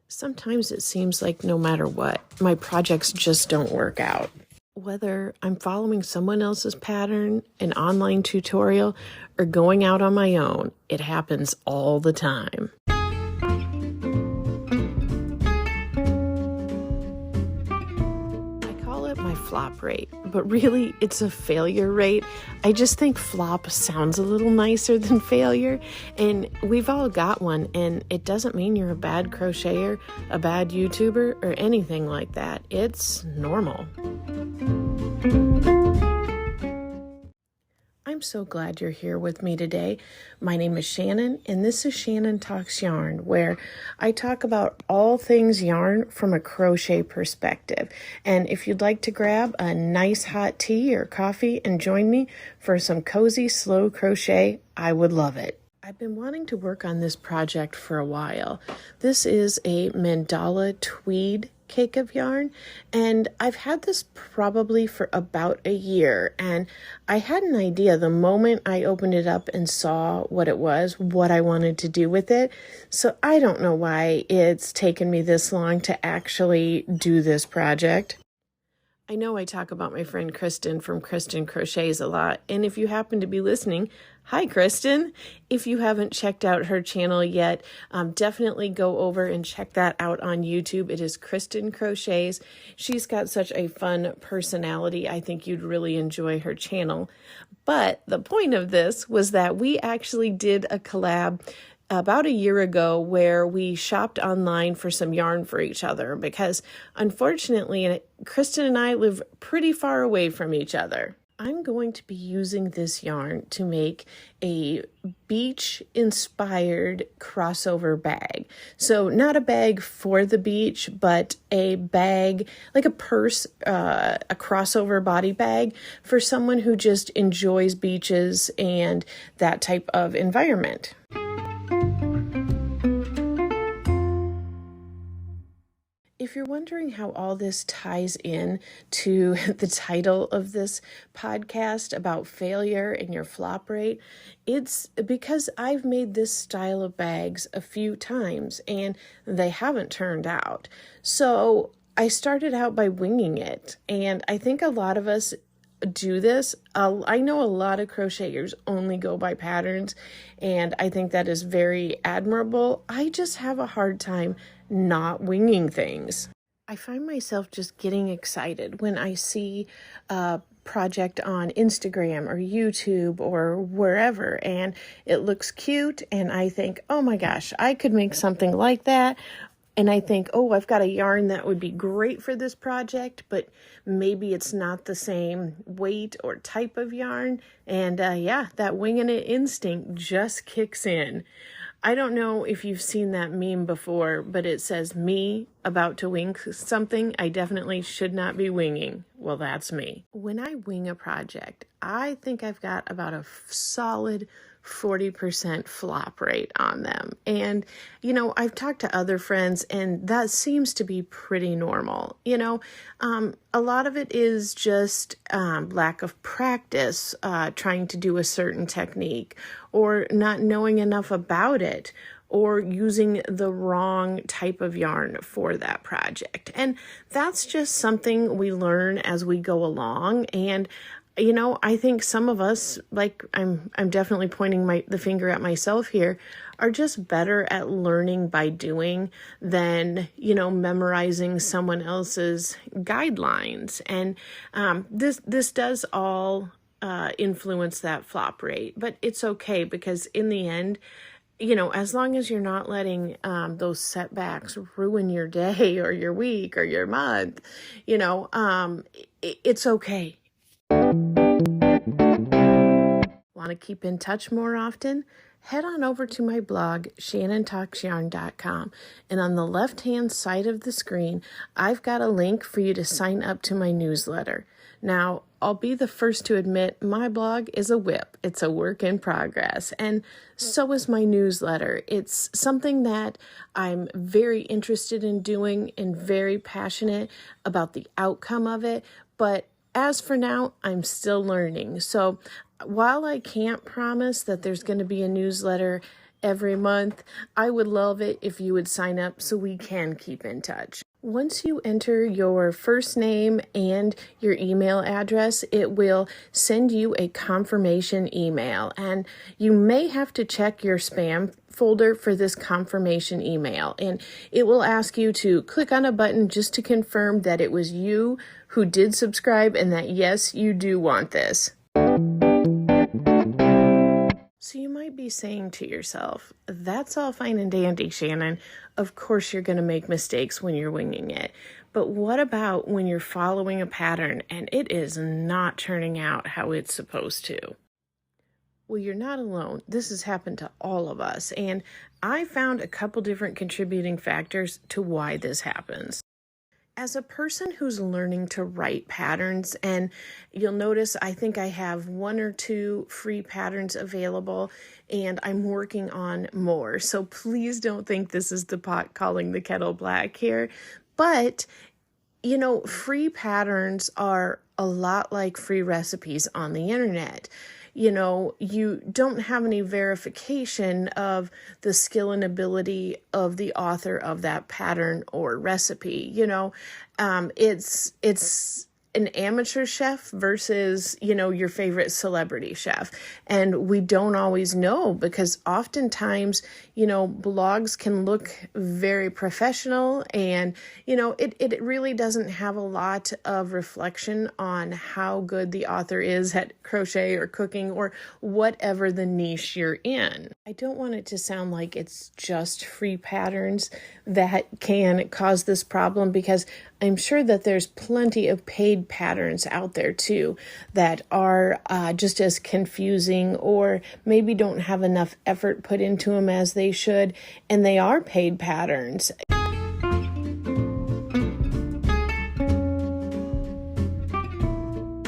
Sometimes it seems like no matter what, my projects just don't work out. Whether I'm following someone else's pattern, an online tutorial, or going out on my own, it happens all the time. I call it my flop rate, but really it's a failure rate. I just think flop sounds a little nicer than failure, and we've all got one, and it doesn't mean you're a bad crocheter, a bad YouTuber, or anything like that. It's normal. I'm so glad you're here with me today. My name is Shannon, and this is Shannon Talks Yarn, where I talk about all things yarn from a crochet perspective. And if you'd like to grab a nice hot tea or coffee and join me for some cozy, slow crochet, I would love it. I've been wanting to work on this project for a while. This is a mandala tweed cake of yarn, and I've had this probably for about a year, and I had an idea the moment I opened it up and saw what it was, what I wanted to do with it. So I don't know why it's taken me this long to actually do this project. I know I talk about my friend Kristen from Kristen Crochets a lot, and if you happen to be listening, hi Kristen. If you haven't checked out her channel yet, definitely go over and check that out on YouTube. It is Kristen Crochets. She's got such a fun personality. I think you'd really enjoy her channel. But the point of this was that we actually did a collab about a year ago where we shopped online for some yarn for each other because unfortunately Kristen and I live pretty far away from each other. I'm going to be using this yarn to make a beach-inspired crossover bag. So not a bag for the beach, but a bag, like a purse, a crossover body bag for someone who just enjoys beaches and that type of environment. If you're wondering how all this ties in to the title of this podcast about failure and your flop rate, it's because I've made this style of bags a few times and they haven't turned out. So I started out by winging it, and I think a lot of us do this. I know a lot of crocheters only go by patterns, and I think that is very admirable. I just have a hard time not winging things. I find myself just getting excited when I see a project on Instagram or YouTube or wherever, and it looks cute, and I think, oh my gosh, I could make something like that. And I think, oh, I've got a yarn that would be great for this project, but maybe it's not the same weight or type of yarn. And yeah, that winging it instinct just kicks in. I don't know if you've seen that meme before, but it says, me about to wing something I definitely should not be winging. Well, that's me. When I wing a project, I think I've got about a solid 40% flop rate on them. And, you know, I've talked to other friends and that seems to be pretty normal. You know, a lot of it is just lack of practice, trying to do a certain technique or not knowing enough about it, or using the wrong type of yarn for that project. And that's just something we learn as we go along. And you know, I think some of us, like I'm definitely pointing the finger at myself here, are just better at learning by doing than, you know, memorizing someone else's guidelines. And this does all influence that flop rate, but it's okay because in the end, you know, as long as you're not letting those setbacks ruin your day or your week or your month, you know, it's okay. Want to keep in touch more often? Head on over to my blog, shannontalksyarn.com, and on the left-hand side of the screen, I've got a link for you to sign up to my newsletter. Now, I'll be the first to admit my blog is a whip. It's a work in progress, and so is my newsletter. It's something that I'm very interested in doing and very passionate about the outcome of it, but as for now, I'm still learning. So while I can't promise that there's going to be a newsletter every month. I would love it if you would sign up so we can keep in touch. Once you enter your first name and your email address, it will send you a confirmation email, and you may have to check your spam folder for this confirmation email, and it will ask you to click on a button just to confirm that it was you who did subscribe and that yes, you do want this. So you might be saying to yourself, that's all fine and dandy, Shannon. Of course you're going to make mistakes when you're winging it. But what about when you're following a pattern and it is not turning out how it's supposed to? Well, you're not alone. This has happened to all of us. And I found a couple different contributing factors to why this happens. As a person who's learning to write patterns, and you'll notice I think I have 1 or 2 free patterns available, and I'm working on more. So please don't think this is the pot calling the kettle black here. But, you know, free patterns are a lot like free recipes on the internet. You know, you don't have any verification of the skill and ability of the author of that pattern or recipe. You know, it's an amateur chef versus, you know, your favorite celebrity chef. And we don't always know because oftentimes, you know, blogs can look very professional and, you know, it really doesn't have a lot of reflection on how good the author is at crochet or cooking or whatever the niche you're in. I don't want it to sound like it's just free patterns that can cause this problem, because I'm sure that there's plenty of paid patterns out there too that are just as confusing, or maybe don't have enough effort put into them as they should, and they are paid patterns.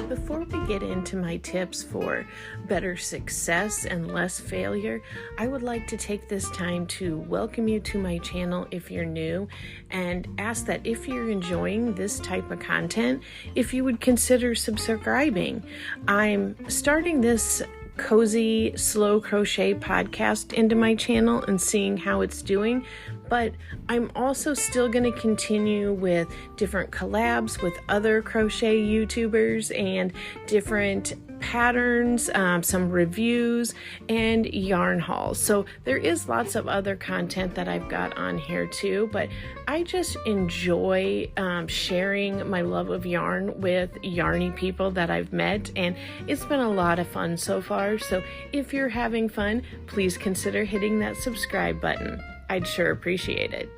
Before we get into my tips for better success and less failure, I would like to take this time to welcome you to my channel if you're new, and ask that if you're enjoying this type of content, if you would consider subscribing. I'm starting this cozy slow crochet podcast into my channel and seeing how it's doing, but I'm also still going to continue with different collabs with other crochet YouTubers and different patterns, some reviews, and yarn hauls. So there is lots of other content that I've got on here too, but I just enjoy sharing my love of yarn with yarny people that I've met, and it's been a lot of fun so far. So if you're having fun, please consider hitting that subscribe button. I'd sure appreciate it.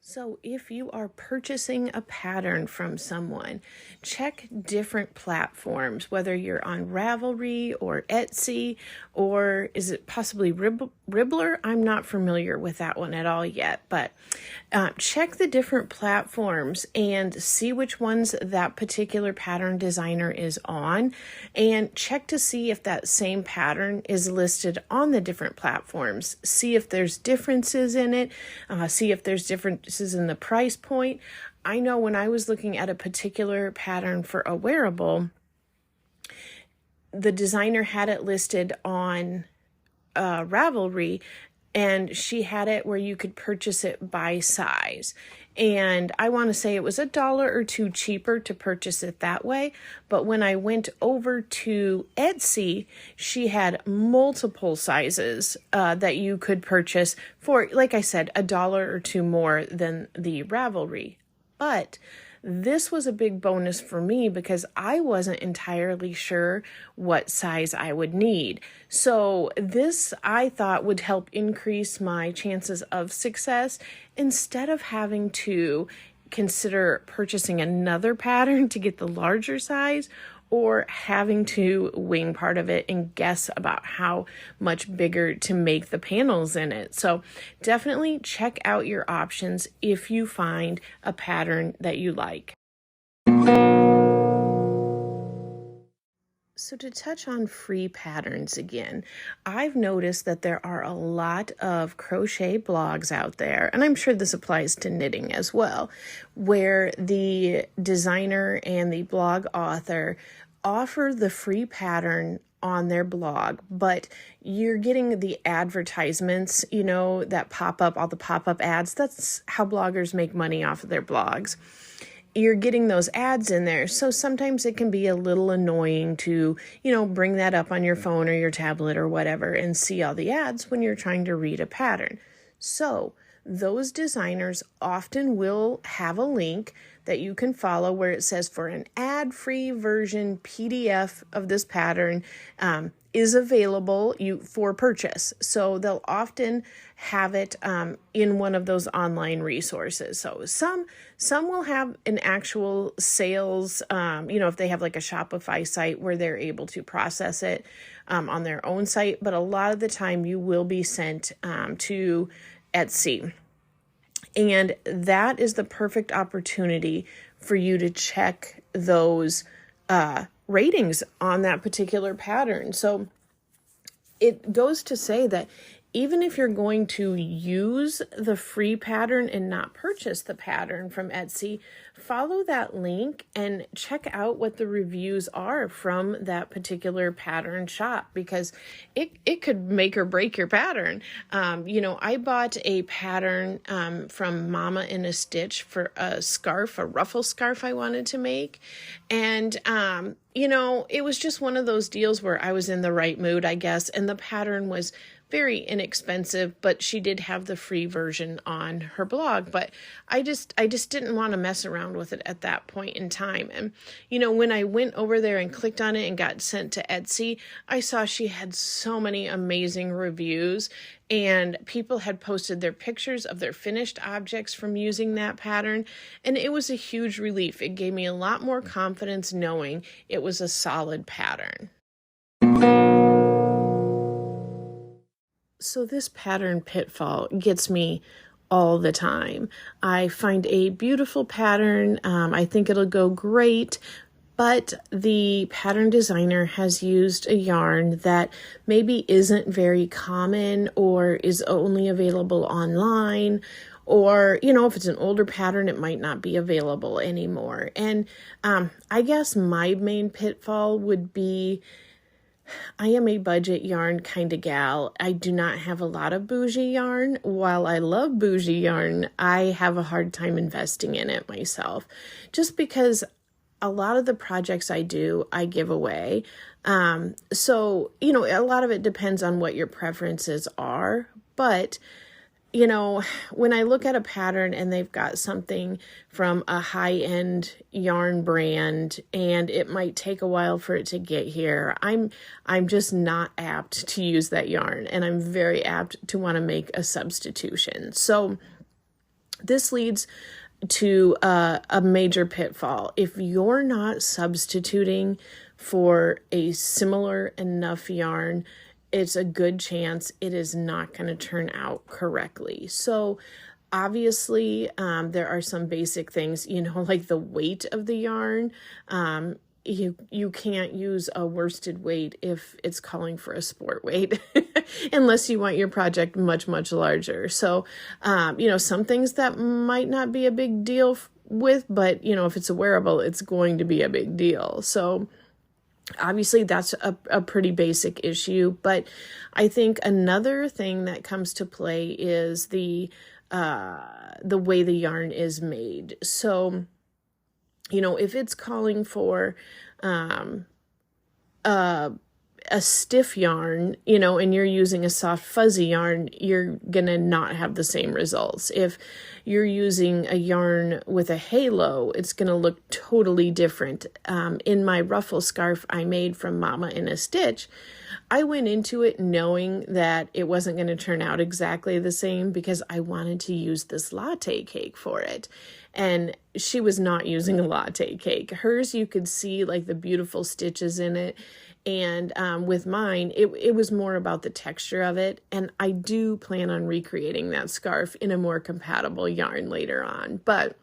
So if you are purchasing a pattern from someone, check different platforms, whether you're on Ravelry or Etsy, or is it possibly Ribbler? I'm not familiar with that one at all yet, but check the different platforms and see which ones that particular pattern designer is on, and check to see if that same pattern is listed on the different platforms. See if there's differences in it, see if there's differences in the price point. I know when I was looking at a particular pattern for a wearable, the designer had it listed on Ravelry, and she had it where you could purchase it by size. And I want to say it was $1 or $2 cheaper to purchase it that way. But when I went over to Etsy, she had multiple sizes that you could purchase for, like I said, $1 or $2 more than the Ravelry. But this was a big bonus for me because I wasn't entirely sure what size I would need. So this, I thought, would help increase my chances of success instead of having to consider purchasing another pattern to get the larger size, or having to wing part of it and guess about how much bigger to make the panels in it. So definitely check out your options if you find a pattern that you like. So to touch on free patterns again, I've noticed that there are a lot of crochet blogs out there, and I'm sure this applies to knitting as well, where the designer and the blog author offer the free pattern on their blog, but you're getting the advertisements, that pop up, all the pop-up ads. That's how bloggers make money off of their blogs. You're getting those ads in there. So sometimes it can be a little annoying to, bring that up on your phone or your tablet or whatever and see all the ads when you're trying to read a pattern. So those designers often will have a link that you can follow where it says for an ad-free version PDF of this pattern is available for purchase. So they'll often have it in one of those online resources. So some will have an actual sales, if they have like a Shopify site where they're able to process it on their own site. But a lot of the time you will be sent to Etsy. And that is the perfect opportunity for you to check those ratings on that particular pattern. So it goes to say that even if you're going to use the free pattern and not purchase the pattern from Etsy, follow that link and check out what the reviews are from that particular pattern shop, because it could make or break your pattern. I bought a pattern from Mama in a Stitch for a ruffle scarf I wanted to make. And, it was just one of those deals where I was in the right mood, I guess. And the pattern was very inexpensive, but she did have the free version on her blog. But I just didn't want to mess around with it at that point in time. And, when I went over there and clicked on it and got sent to Etsy, I saw she had so many amazing reviews, and people had posted their pictures of their finished objects from using that pattern. And it was a huge relief. It gave me a lot more confidence knowing it was a solid pattern. So this pattern Pitfall gets me all the time. I find a beautiful pattern. I think it'll go great, but the pattern designer has used a yarn that maybe isn't very common or is only available online, or, if it's an older pattern, it might not be available anymore. And I guess my main pitfall would be, I am a budget yarn kind of gal. I do not have a lot of bougie yarn. While I love bougie yarn, I have a hard time investing in it myself, just because a lot of the projects I do, I give away. So, a lot of it depends on what your preferences are. But when I look at a pattern and they've got something from a high-end yarn brand and it might take a while for it to get here, I'm just not apt to use that yarn, and I'm very apt to want to make a substitution. So this leads to a major pitfall. If you're not substituting for a similar enough yarn, it's a good chance it is not going to turn out correctly. So obviously, there are some basic things, like the weight of the yarn. You can't use a worsted weight if it's calling for a sport weight, unless you want your project much, much larger. So, some things that might not be a big deal with, but, if it's a wearable, it's going to be a big deal. So obviously, that's a pretty basic issue, but I think another thing that comes to play is the way the yarn is made. So, if it's calling for a stiff yarn, and you're using a soft fuzzy yarn, you're gonna not have the same results. If you're using a yarn with a halo, it's gonna look totally different. In my ruffle scarf I made from Mama in a Stitch, I went into it knowing that it wasn't going to turn out exactly the same because I wanted to use this latte cake for it. And she was not using a latte cake. Hers, you could see like the beautiful stitches in it. And with mine, it was more about the texture of it. And I do plan on recreating that scarf in a more compatible yarn later on. But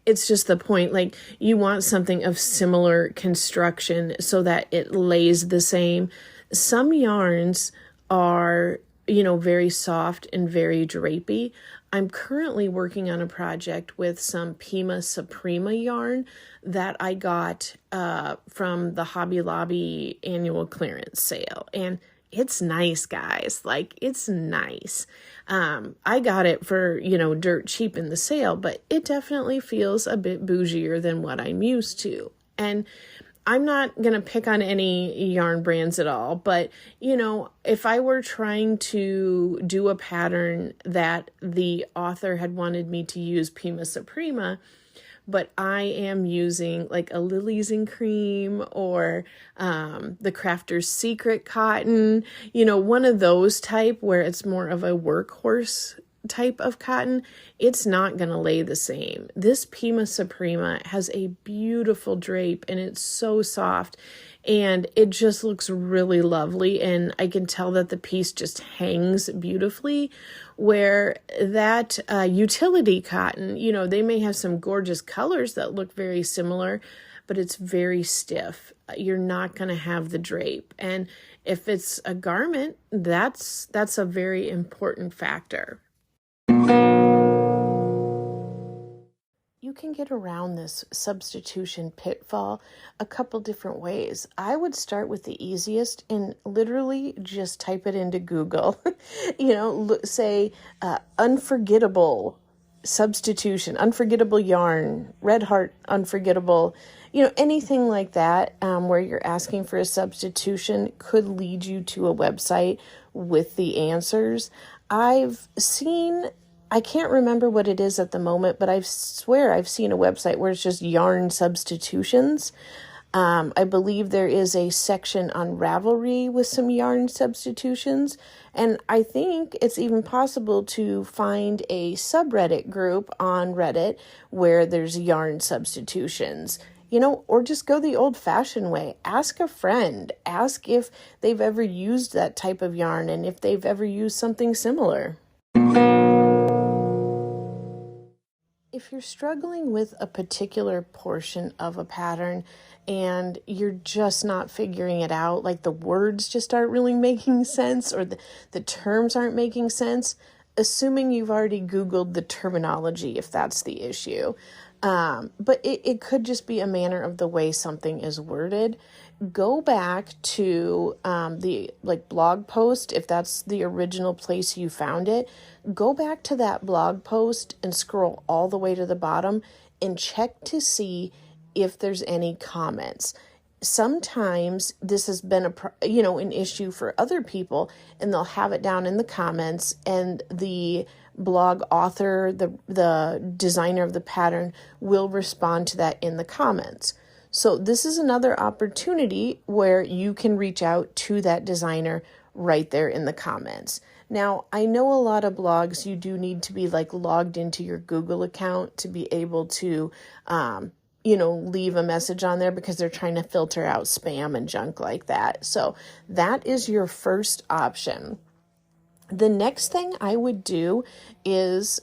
it's just the point, like you want something of similar construction so that it lays the same. Some yarns are very soft and very drapey. I'm currently working on a project with some Pima Suprema yarn that I got from the Hobby Lobby annual clearance sale. And it's nice, guys. Like, it's nice. I got it for, dirt cheap in the sale, but it definitely feels a bit bougier than what I'm used to. And I'm not going to pick on any yarn brands at all, but, if I were trying to do a pattern that the author had wanted me to use Pima Suprema, but I am using like a Lilies and Cream or the Crafter's Secret cotton, one of those type where it's more of a workhorse type of cotton, it's not going to lay the same. This Pima Suprema has a beautiful drape and it's so soft and it just looks really lovely, and I can tell that the piece just hangs beautifully, where that utility cotton, they may have some gorgeous colors that look very similar, but it's very stiff. You're not going to have the drape, and if it's a garment, that's a very important factor. You can get around this substitution pitfall a couple different ways. I would start with the easiest and literally just type it into Google. Say unforgettable substitution, unforgettable yarn, red heart, unforgettable, anything like that where you're asking for a substitution could lead you to a website with the answers. I've seen, I can't remember what it is at the moment, but I swear I've seen a website where it's just yarn substitutions. I believe there is a section on Ravelry with some yarn substitutions, and I think it's even possible to find a subreddit group on Reddit where there's yarn substitutions. Or just go the old-fashioned way. Ask a friend. Ask if they've ever used that type of yarn and if they've ever used something similar. If you're struggling with a particular portion of a pattern and you're just not figuring it out, like the words just aren't really making sense or the terms aren't making sense, assuming you've already Googled the terminology if that's the issue. But it could just be a manner of the way something is worded. Go back to the blog post, if that's the original place you found it. Go back to that blog post and scroll all the way to the bottom and check to see if there's any comments. Sometimes this has been an issue for other people, and they'll have it down in the comments, and the blog author, the designer of the pattern, will respond to that in the comments. So this is another opportunity where you can reach out to that designer right there in the comments. Now, I know a lot of blogs, you do need to be logged into your Google account to be able to, leave a message on there because they're trying to filter out spam and junk like that. So that is your first option. The next thing I would do is,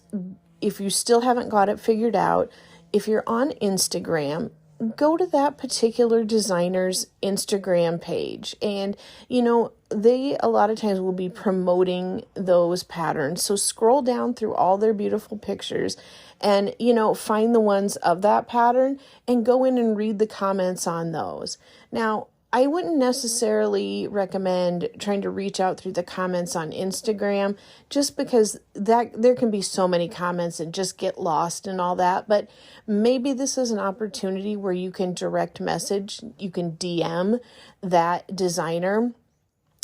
if you still haven't got it figured out, if you're on Instagram, go to that particular designer's Instagram page. And, they a lot of times will be promoting those patterns. So scroll down through all their beautiful pictures and, find the ones of that pattern and go in and read the comments on those. Now, I wouldn't necessarily recommend trying to reach out through the comments on Instagram, just because there can be so many comments and just get lost and all that. But maybe this is an opportunity where you can direct message, you can DM that designer.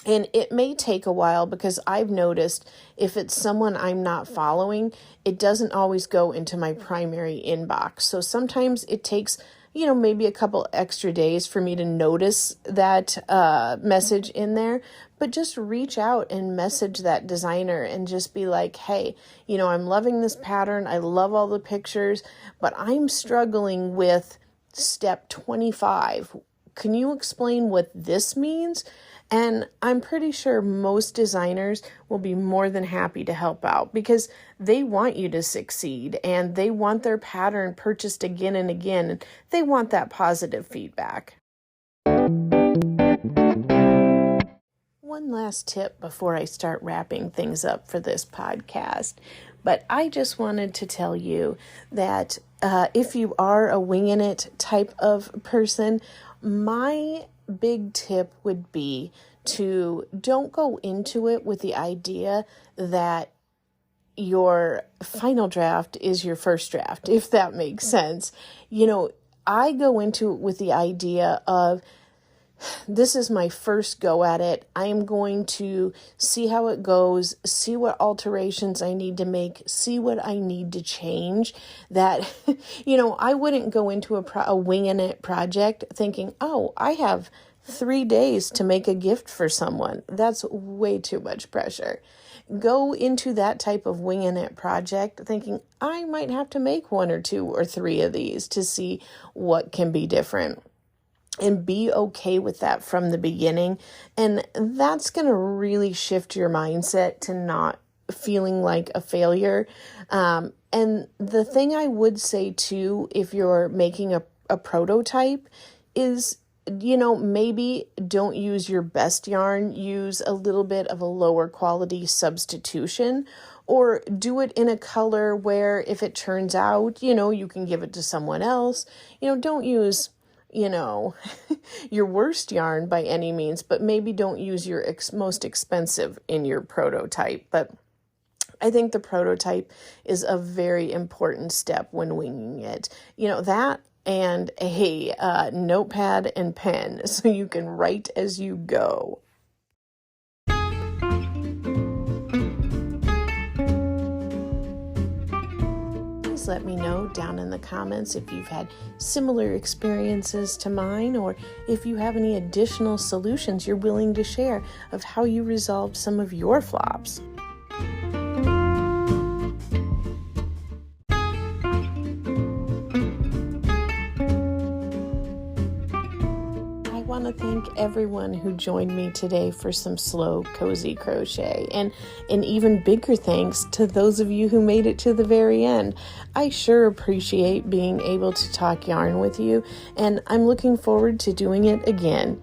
And it may take a while, because I've noticed if it's someone I'm not following, it doesn't always go into my primary inbox. So sometimes it takes maybe a couple extra days for me to notice that message in there, but just reach out and message that designer and just be like, hey, I'm loving this pattern. I love all the pictures, but I'm struggling with step 25. Can you explain what this means? And I'm pretty sure most designers will be more than happy to help out, because they want you to succeed and they want their pattern purchased again and again. And they want that positive feedback. one last tip before I start wrapping things up for this podcast. But I just wanted to tell you that if you are a winging it type of person, my big tip would be to don't go into it with the idea that your final draft is your first draft, if that makes sense. I go into it with the idea of, this is my first go at it. I am going to see how it goes, see what alterations I need to make, see what I need to change. That, I wouldn't go into a winging it project thinking, oh, I have 3 days to make a gift for someone. That's way too much pressure. Go into that type of winging it project thinking, I might have to make 1 or 2 or 3 of these to see what can be different. And be okay with that from the beginning. And that's going to really shift your mindset to not feeling like a failure. And the thing I would say too, if you're making a prototype, is, maybe don't use your best yarn. Use a little bit of a lower quality substitution, or do it in a color where if it turns out, you can give it to someone else. Don't use your worst yarn by any means, but maybe don't use your most expensive in your prototype. But I think the prototype is a very important step when winging it. That and a notepad and pen so you can write as you go. Let me know down in the comments if you've had similar experiences to mine, or if you have any additional solutions you're willing to share of how you resolved some of your flops. I want to thank everyone who joined me today for some slow, cozy crochet, and an even bigger thanks to those of you who made it to the very end. I sure appreciate being able to talk yarn with you, and I'm looking forward to doing it again.